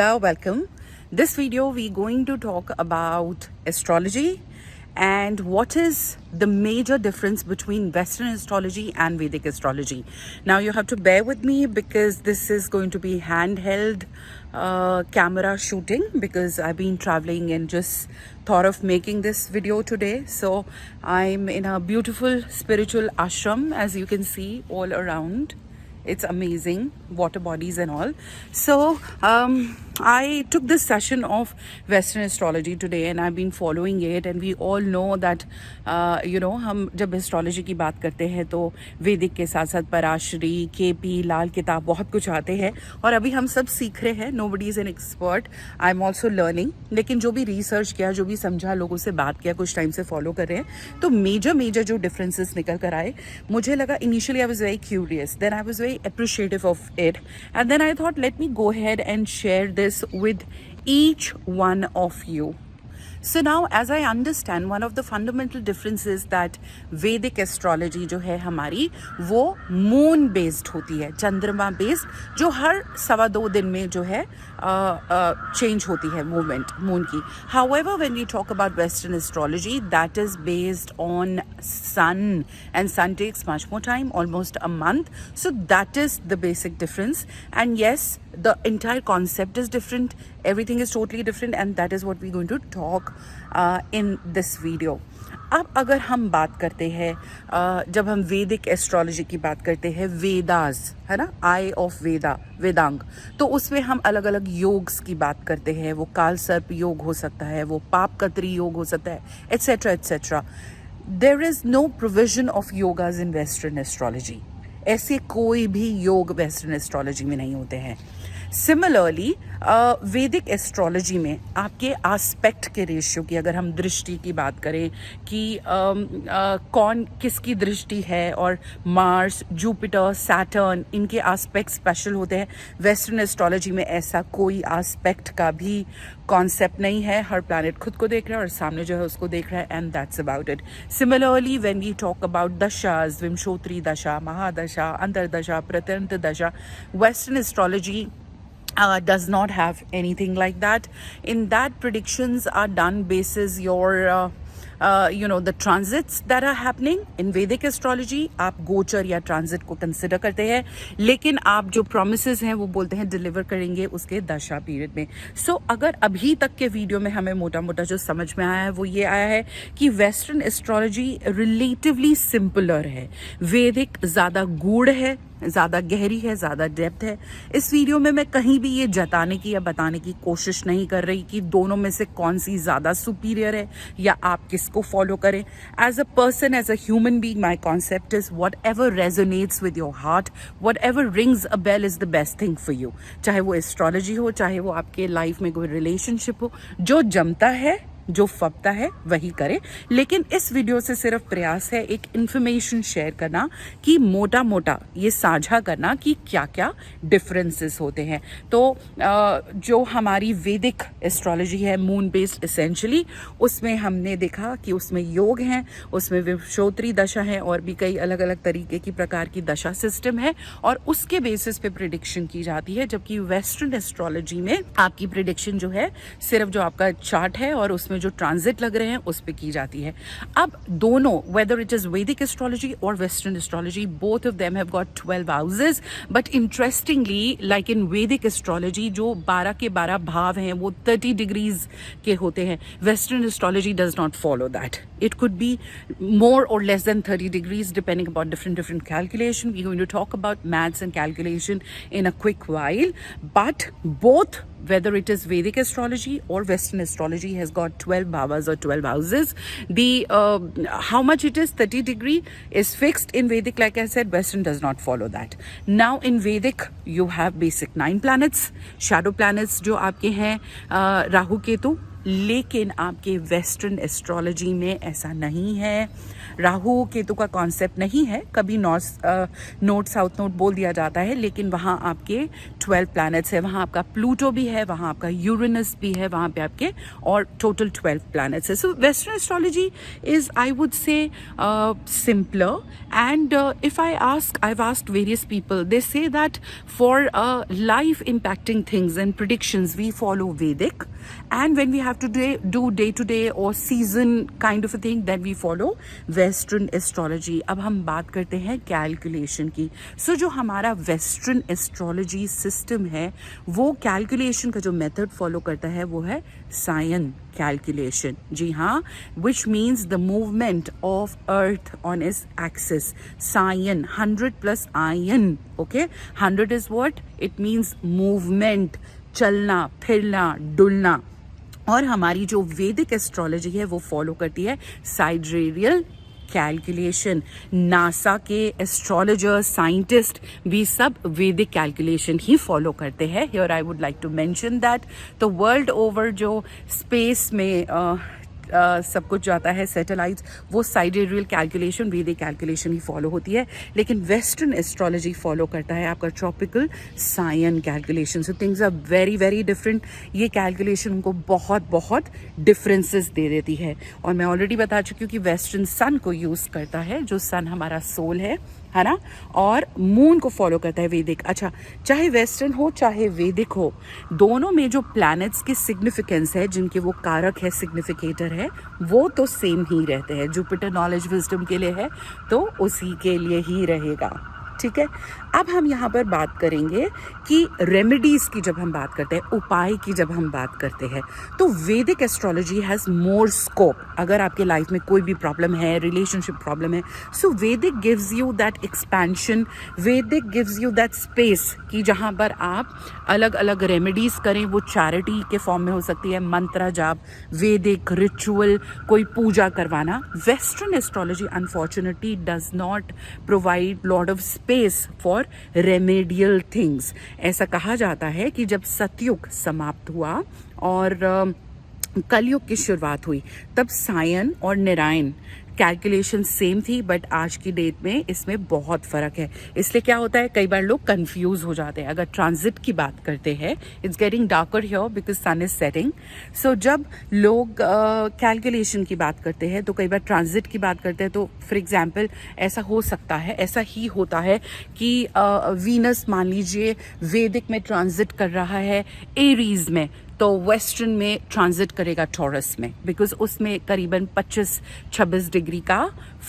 Hello, welcome. This video we're going to talk about astrology and what is the major difference between Western astrology and Vedic astrology. Now you have to bear with me because this is going to be handheld camera shooting because I've been traveling and just thought of making this video today. So I'm in a beautiful spiritual ashram, as you can see all around. It's amazing, water bodies and all. So I took this session of Western astrology today and I've been following it, and we all know that हम जब astrology की बात करते हैं तो वैदिक के साथ साथ पराशरी, केपी, लाल किताब बहुत कुछ आते हैं और अभी हम सब सीख रहे हैं. Nobody is an expert, I am also learning. लेकिन जो भी रिसर्च किया, जो भी समझा, लोगों से बात किया, कुछ टाइम से फॉलो कर रहे हैं, तो मेजर जो डिफरेंसेस निकल कर आए. मुझे लगा initially I was very curious, then I was very appreciative of it, and then I thought let me go ahead and share this with each one of you. So now as I understand, one of the fundamental differences that Vedic astrology जो है हमारी वो moon based होती है, चंद्रमा based, जो हर 2.25 दिन में जो है चेंज होती है मूवमेंट मून की. However, when we talk about Western astrology, that is based on sun, and sun takes much more time, almost a month. So that is the basic difference. And yes, the entire concept is different, everything is totally different, and that is what we're going to talk in this video. अब अगर हम बात करते हैं जब हम वैदिक astrology की बात करते हैं, वेदास है ना, आई ऑफ वेदा, वेदांग, तो उसमें हम अलग अलग योग्स की बात करते हैं. वो काल सर्प योग हो सकता है, वो पाप कतरी योग हो सकता है, etcetera etcetera. There is no provision of yogas in western astrology. ऐसे कोई भी योग वेस्टर्न एस्ट्रोलॉजी में नहीं होते हैं. सिमिलरली वैदिक एस्ट्रोलॉजी में आपके आस्पेक्ट के रेशियो की, अगर हम दृष्टि की बात करें कि कौन किसकी दृष्टि है, और मार्स, जुपिटर, सैटर्न, इनके आस्पेक्ट स्पेशल होते हैं. वेस्टर्न एस्ट्रोलॉजी में ऐसा कोई आस्पेक्ट का भी कॉन्सेप्ट नहीं है. हर प्लैनेट खुद को देख रहा है और सामने जो है उसको देख रहा है, and that's about it. Similarly when we talk about dashas, Vimshottari dasha, mahadasha, antardasha, pratyantar dasha, western astrology does not have anything like that. In that, predictions are done basis your the transits that are happening. In Vedic astrology आप गोचर या transit को consider करते हैं, लेकिन आप जो promises हैं वो बोलते हैं डिलीवर करेंगे उसके दशा पीरियड में. सो अगर अभी तक के वीडियो में हमें मोटा मोटा जो समझ में आया है वो ये आया है कि वेस्टर्न एस्ट्रोलॉजी रिलेटिवली सिंपलर है, वैदिक ज़्यादा गूढ़ है, ज़्यादा गहरी है, ज़्यादा डेप्थ है. इस वीडियो में मैं कहीं भी ये जताने की या बताने की कोशिश नहीं कर रही कि दोनों में से कौन सी ज़्यादा सुपीरियर है या आप किसको फॉलो करें. As a person, as a human being, my concept is whatever resonates with your heart, whatever rings a bell is the best thing for you. चाहे वो एस्ट्रोलॉजी हो, चाहे वो आपके लाइफ में कोई रिलेशनशिप हो, जो जमता है, जो फपता है वही करे. लेकिन इस वीडियो से सिर्फ प्रयास है एक इन्फॉर्मेशन शेयर करना, कि मोटा मोटा ये साझा करना कि क्या क्या डिफरेंसेस होते हैं. तो जो हमारी वैदिक एस्ट्रोलॉजी है मून बेस्ड एसेंशियली, उसमें हमने देखा कि उसमें योग हैं, उसमें विंशोत्री दशा है, और भी कई अलग अलग तरीके की प्रकार की दशा सिस्टम है, और उसके बेसिस पे प्रिडिक्शन की जाती है. जबकि वेस्टर्न एस्ट्रोलॉजी में आपकी प्रिडिक्शन जो है सिर्फ जो आपका चार्ट है और उसमें जो ट्रांजिट लग रहे हैं उस पे की जाती है. अब दोनों, whether it is Vedic astrology or Western astrology, both of them have got 12 houses. But interestingly, like in Vedic astrology, जो 12 के 12 भाव हैं वो 30 degrees के होते हैं. Western astrology does not follow that. It could be more or less than 30 degrees depending upon different calculation. We're going to talk about maths and calculation in a quick while. But both, whether it is Vedic astrology or Western astrology, has got 12 bhavas or 12 houses. The how much it is, 30 degree is fixed in Vedic. Like I said, Western does not follow that. Now in Vedic you have basic 9 planets, shadow planets जो आपके हैं राहु केतु. लेकिन आपके western astrology में ऐसा नहीं है. राहु केतु का कॉन्सेप्ट नहीं है, कभी नॉर्थ साउथ नोड बोल दिया जाता है, लेकिन वहाँ आपके 12 प्लैनेट्स है, वहाँ आपका प्लूटो भी है, वहाँ आपका यूरेनस भी है, वहाँ पे आपके और टोटल 12 प्लैनेट्स है. सो western astrology is, I would say, simpler. And if I've asked various people, they say that for life impacting things and predictions, we follow Vedic. And when we have to do day-to-day or season kind of a thing, then we follow Western astrology. अब हम बात करते हैं calculation की. So जो हमारा western astrology system है, वो कैलकुलेशन का जो मेथड फॉलो करता है वो है सायन कैलकुलेशन. जी हाँ, which means the movement of earth on its axis. Sayan, 100 plus ayan. Okay, 100 is what? It means movement, चलना फिरना डुलना. और हमारी जो वैदिक एस्ट्रोलॉजी है वो फॉलो करती है साइडरेरियल कैलकुलेशन. नासा के एस्ट्रोलॉजर्स, साइंटिस्ट भी सब वैदिक कैलकुलेशन ही फॉलो करते हैं. Here I would like to mention that the world over जो स्पेस में सब कुछ जाता है, सैटेलाइट्स, वो साइडरेरियल कैलकुलेशन, वैदिक कैलकुलेशन ही फॉलो होती है. लेकिन वेस्टर्न एस्ट्रोलॉजी फॉलो करता है आपका ट्रॉपिकल सायन calculation. So things are very very different. ये कैलकुलेशन उनको बहुत बहुत डिफरेंसेस दे देती है. और मैं ऑलरेडी बता चुकी हूँ कि वेस्टर्न सन को यूज़ करता है, जो सन हमारा सोल है ना, और मून को फॉलो करता है वैदिक. अच्छा, चाहे वेस्टर्न हो चाहे वैदिक हो, दोनों में जो प्लैनेट्स की सिग्निफिकेंस है, जिनके वो कारक है, सिग्निफिकेटर है, वो तो सेम ही रहते हैं. जुपिटर नॉलेज विजडम के लिए है तो उसी के लिए ही रहेगा. ठीक है, अब हम यहाँ पर बात करेंगे कि रेमेडीज़ की जब हम बात करते हैं, उपाय की जब हम बात करते हैं, तो वैदिक एस्ट्रोलॉजी हैज़ मोर स्कोप. अगर आपके लाइफ में कोई भी प्रॉब्लम है, रिलेशनशिप प्रॉब्लम है, सो वैदिक गिव्स यू दैट एक्सपेंशन, वैदिक गिव्स यू दैट स्पेस कि जहाँ पर आप अलग अलग रेमेडीज़ करें. वो चैरिटी के फॉर्म में हो सकती है, मंत्र जाप, वैदिक रिचुअल, कोई पूजा करवाना. Western astrology unfortunately does not provide lot of space for remedial things. ऐसा कहा जाता है कि जब सतयुग समाप्त हुआ और कलयुग की शुरुआत हुई, तब सायन और नारायण कैलकुलेशन सेम थी, बट आज की डेट में इसमें बहुत फ़र्क है. इसलिए क्या होता है, कई बार लोग कंफ्यूज हो जाते हैं. अगर ट्रांजिट की बात करते हैं, it's getting darker here because sun is setting. So जब लोग कैलकुलेशन की बात करते हैं तो कई बार ट्रांजिट की बात करते हैं. तो फॉर एग्जांपल ऐसा हो सकता है, ऐसा ही होता है कि वीनस मान लीजिए वैदिक में ट्रांजिट कर रहा है एरीज में, तो वेस्टर्न में ट्रांजिट करेगा टॉरस में, बिकॉज उसमें करीबन 25-26 डिग्री का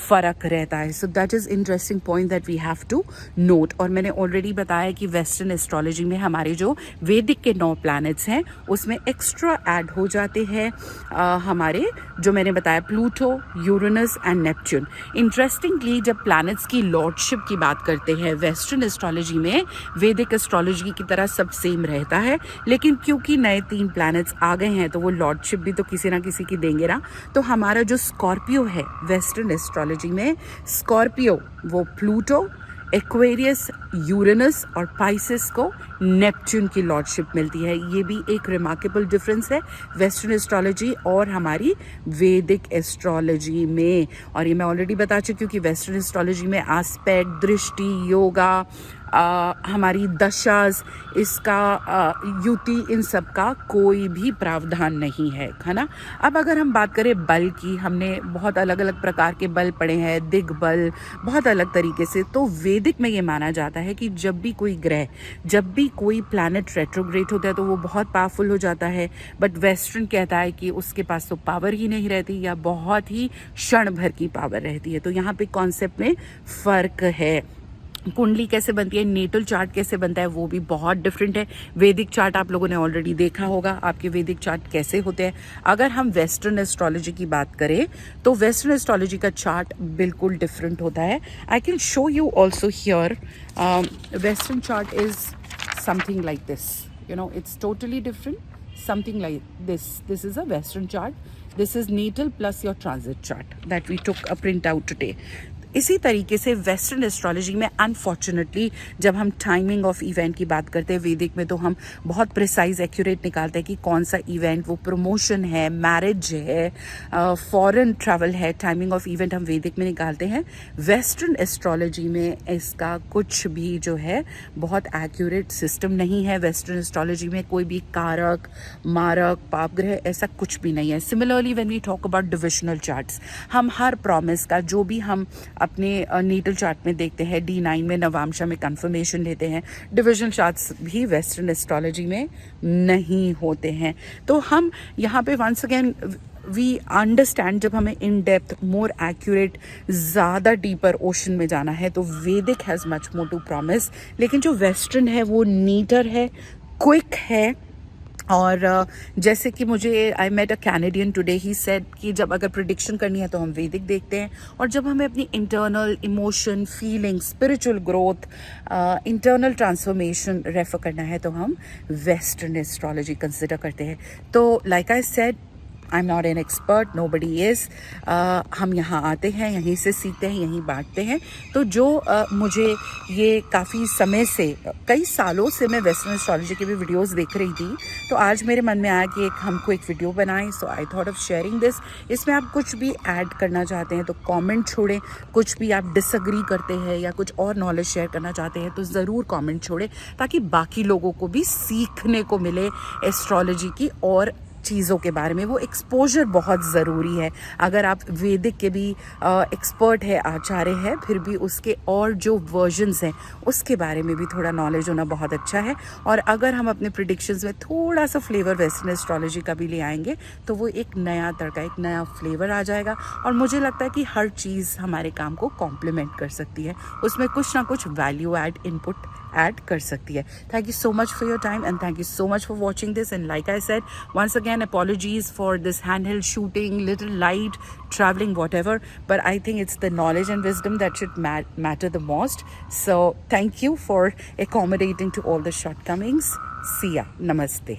फ़र्क रहता है. So that is interesting point that we have to note. और मैंने ऑलरेडी बताया कि वेस्टर्न एस्ट्रोलॉजी में हमारे जो वैदिक के 9 प्लैनेट्स हैं उसमें एक्स्ट्रा ऐड हो जाते हैं हमारे, जो मैंने बताया, Pluto, Uranus and Neptune. Interestingly जब प्लैनेट्स की लॉर्डशिप की बात करते हैं वेस्टर्न एस्ट्रोलॉजी में, वैदिक एस्ट्रोलॉजी की तरह सब सेम रहता है, लेकिन क्योंकि नए 3 प्लैनेट्स आ गए हैं तो वो लॉर्डशिप भी तो किसी ना किसी की देंगे ना. तो हमारा जो स्कॉर्पियो है वेस्टर्न एस्ट्रोलॉजी में, स्कॉर्पियो वो प्लूटो, एक्वेरियस, यूरेनस और पाइसेस को नेपच्यून की लॉर्डशिप मिलती है. ये भी एक रिमार्केबल डिफरेंस है वेस्टर्न एस्ट्रोलॉजी और हमारी वैदिक एस्ट्रोलॉजी में. और ये मैं ऑलरेडी बता चुकी हूँ कि वेस्टर्न एस्ट्रोलॉजी में एस्पेक्ट, दृष्टि, योगा, हमारी दशाज, इसका युति, इन सब का कोई भी प्रावधान नहीं है ना. अब अगर हम बात करें बल की, हमने बहुत अलग अलग प्रकार के बल पढ़े हैं, दिग्बल, बहुत अलग तरीके से. तो वैदिक में ये माना जाता है कि जब भी कोई ग्रह, जब भी कोई प्लैनेट रेट्रोग्रेड होता है तो वो बहुत पावरफुल हो जाता है. बट वेस्टर्न कहता है कि उसके पास तो पावर ही नहीं रहती, या बहुत ही क्षण भर की पावर रहती है. तो यहाँ पे कॉन्सेप्ट में फ़र्क है. कुंडली कैसे बनती है, नेटल चार्ट कैसे बनता है, वो भी बहुत डिफरेंट है. वैदिक चार्ट आप लोगों ने ऑलरेडी देखा होगा, आपके वैदिक चार्ट कैसे होते हैं. अगर हम वेस्टर्न एस्ट्रोलॉजी की बात करें तो वेस्टर्न एस्ट्रोलॉजी का चार्ट बिल्कुल डिफरेंट होता है. I can show you also here. Western chart is something like this, you know, it's totally different, something like this. This is a Western chart. This is natal plus your transit chart that we took a print out today. इसी तरीके से western astrology में unfortunately जब हम timing of event की बात करते हैं वैदिक में, तो हम बहुत प्रिसाइज एक्यूरेट निकालते हैं कि कौन सा इवेंट, वो प्रमोशन है, मैरिज है, फॉरेन ट्रैवल है, टाइमिंग ऑफ इवेंट हम वैदिक में निकालते हैं। वेस्टर्न एस्ट्रोलॉजी में इसका कुछ भी जो है बहुत एक्यूरेट सिस्टम नहीं है। वेस्टर्न एस्ट्रोलॉजी में कोई भी कारक, मारक, पापग्रह ऐसा कुछ भी नहीं है। Similarly when we talk about divisional charts, हम हर प्रॉमिस का जो भी हम अपने नीटल चार्ट में देखते हैं, D9 में नवांशा में कंफर्मेशन लेते हैं, डिविजनल चार्ट्स भी वेस्टर्न एस्ट्रोलॉजी में नहीं होते हैं। तो हम यहाँ पे वंस अगेन वी अंडरस्टैंड, जब हमें इन डेप्थ, मोर एक्यूरेट, ज़्यादा डीपर ओशन में जाना है तो वैदिक has much more to promise. लेकिन जो वेस्टर्न है वो नीटर है, क्विक है। और जैसे कि मुझे I met a Canadian today, he said कि जब अगर प्रिडिक्शन करनी है तो हम वैदिक देखते हैं, और जब हमें अपनी internal emotion, feeling, spiritual growth, internal transformation refer करना है तो हम वेस्टर्न एस्ट्रोलॉजी कंसिडर करते हैं। तो like I said, I am not an expert, nobody is. हम यहाँ आते हैं, यहीं से सीखते हैं, यहीं बांटते हैं। तो जो मुझे ये काफ़ी समय से, कई सालों से मैं वेस्टर्न एस्ट्रोलॉजी की भी वीडियोस देख रही थी, तो आज मेरे मन में आया कि हमको एक वीडियो बनाएं। So I thought of sharing this. इसमें आप कुछ भी ऐड करना चाहते हैं तो कमेंट छोड़ें, कुछ भी आप डिसएग्री करते हैं या कुछ और नॉलेज शेयर करना चाहते हैं तो ज़रूर कमेंट छोड़ें, ताकि बाकी लोगों को भी सीखने को मिले एस्ट्रोलॉजी की और चीज़ों के बारे में। वो एक्सपोजर बहुत ज़रूरी है। अगर आप वैदिक के भी एक्सपर्ट है, आचार्य है, फिर भी उसके और जो वर्जन्स हैं उसके बारे में भी थोड़ा नॉलेज होना बहुत अच्छा है। और अगर हम अपने प्रिडिक्शंस में थोड़ा सा फ्लेवर वेस्टर्न एस्ट्रोलॉजी का भी ले आएंगे तो वो एक नया तड़का, एक नया फ्लेवर आ जाएगा। और मुझे लगता है कि हर चीज़ हमारे काम को कॉम्प्लीमेंट कर सकती है, उसमें कुछ ना कुछ वैल्यू एड, इनपुट ऐड कर सकती है। Thank you so much for your time and thank you so much for watching this. And like I said, once again, apologies for this handheld shooting, little light, traveling, whatever. But I think it's the knowledge and wisdom that should matter the most. So thank you for accommodating to all the shortcomings. See ya. Namaste.